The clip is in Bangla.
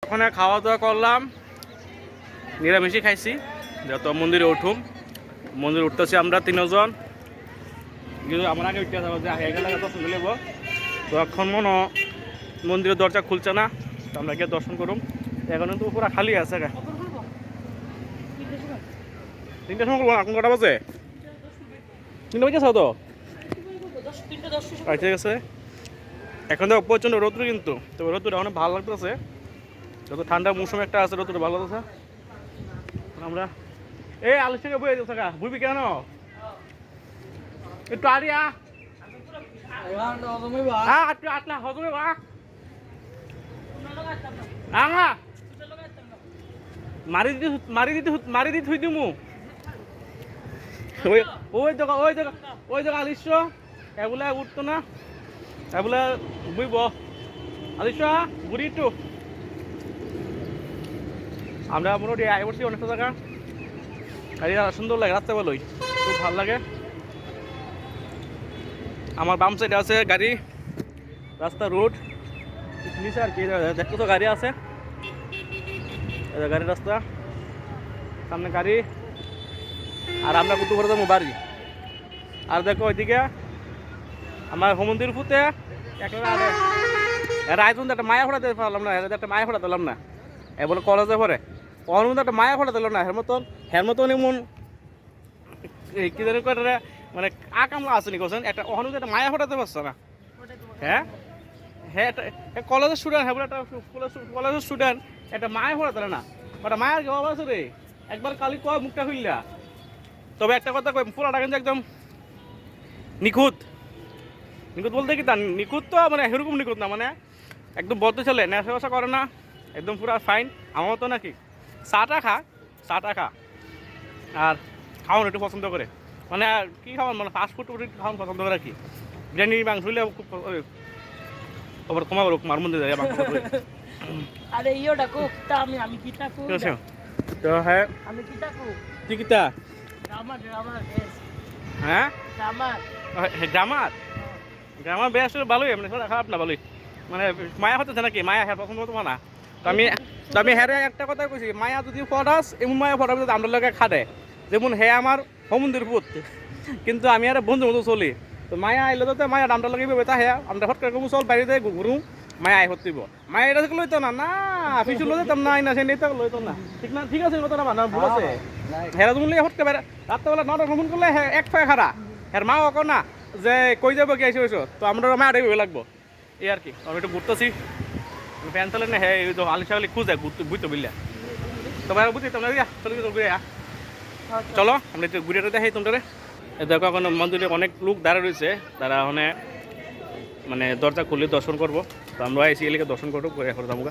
ওখানে খাওয়া দাওয়া করলাম, নিরামিষই খাইছি। যত মন্দিরে উঠুম, মন্দিরে উঠতেছি আমরা 3 জন, কিন্তু আমার আগে উঠতে যাবো যে এখানে দর্শন করলে তো এখন মনে মন্দিরের দরজা খুলছে না, তো আমরা গিয়ে দর্শন করুম। এখন তো পুরো খালি আছে। 3টার সময় করবো, এখন কটা বাজে? 3টা বাজে তো। ঠিক আছে, এখন তো প্রচণ্ড রোদ্র, কিন্তু তো রোদ্রটা অনেক ভালো লাগতেছে। যত ঠান্ডা মৌসুম একটা আছে, রোদ্রটা ভালো লাগতেছে। আমরা এই আলুর সঙ্গে বয়ে থাকা বুঝবি কেন একটু আরিয়া আটলা হজমে বা মারি দিতে হইতে মু ওই জায়গা আলিস্য এগুলা উঠতো না, এগুলা বুঝব আলিস্য বুড়ি একটু। আমরা মোটামুটি আয় করছি অনেকটা জায়গা, গাড়ি সুন্দর লাগে, রাস্তা ভালোই, খুব ভালো লাগে। আমার বাম সাইডে আছে গাড়ি, রাস্তা রোড নিচে আর কি দেখতো তো গাড়ি আছে, গাড়ির রাস্তা, সামনে গাড়ি, আর আমরা কুতু করে যাবো বাড়ি। আর দেখো ওইদিকে আমার মন্দির ফুতে রায়তুন একটা মায়া ফোড়াতে পারলাম না, একটা মায়া ফোড়াতে পারলাম না, এ বলে কলেজে পরে ওর মধ্যে একটা মায়া ফোড়াতে দিল না, হের মতন এমন কি জানি করে মানে কামলা আসেনি কোসেন একটা ওখানে একটা মায়া ফোটাতে পারছে না। হ্যাঁ হ্যাঁ, কলেজের স্টুডেন্ট, হ্যাঁ বলে একটা কলেজের স্টুডেন্ট একটা মায়া ফোটাতে না, ওটা মায়ের কি অভাব আছে রে, একবার কালি কয় মুখটা খুললা। তবে একটা কথা কই, পুরাটা কিন্তু একদম নিখুঁত, নিখুঁত বলতে কি তা নিখুঁত তো মানে সেরকম নিখুঁত না, মানে একদম বদ্ধ ছেলে, নেশা বসা করে না, একদম পুরো ফাইন। আমার মতো নাকি চাটা খা আর খাওয়ানো একটু পছন্দ করে, মানে কি খাওয়ান মানে ফাস্ট ফুড খাওয়ান পছন্দ করে আর কি। বিরিয়ানি মাংস হইলে খুব খবর কমা করুক মার মন্দির যায় মাংস আরে ইয়োটা কোকটা আমি কিটা কোক তো হ্যাঁ আমি কিটা কোক তুই কিতা গ্রামার হ্যাঁ গ্রামার বেশ ভালোই, মানে খারাপ না, ভালোই, মানে মায়া হচ্ছে নাকি মায়া হ্যাঁ পছন্দ হতো না। তো আমি হ্যাঁ একটা কথা কইছি, মায়া যদি ফটাস এমন মায়া ফটাস যদি আমরা লোকে খাটে, যেমন হে আমার সমুদ্রের পুত, কিন্তু আমি আর বন্ধু মতো চলি। তো মায়া আইলে তো মায়া দামটা লাগিবে তা হ্যাঁ আমরা হট করে চল বাইরে যাই ঘুরু, মায়া আই হতিব, মায়া এটা থেকে লইতো না, না ফিসু লইতাম না, না সে নেই লইতো না, ঠিক না, ঠিক আছে কথা না বানা ভুল আছে। হেরা তুমি হট করে রাত্রেবেলা 9টা ভ্রমণ করলে এক ফয়ে খারা হের মা অক না যে কই যাবো কি আইসে হইছো, তো আমরা মায়া ভেবে লাগবো এই আর কি। আমি একটু ঘুরতেছি, প্যান চালে না হ্যাঁ আলি খুঁজে বুঝতে বুঝলে, তোমার বুঝি তোমরা ঘুরে চলো আমরা একটু ঘুরে দেখাই তোমরা। দেখো এখন মন্দিরে অনেক লোক দাঁড়া রয়েছে, তারা মানে দরজা খুলে দর্শন করবো, তো আমরা এসে এলাকা দর্শন করবো করে এখন যাবো।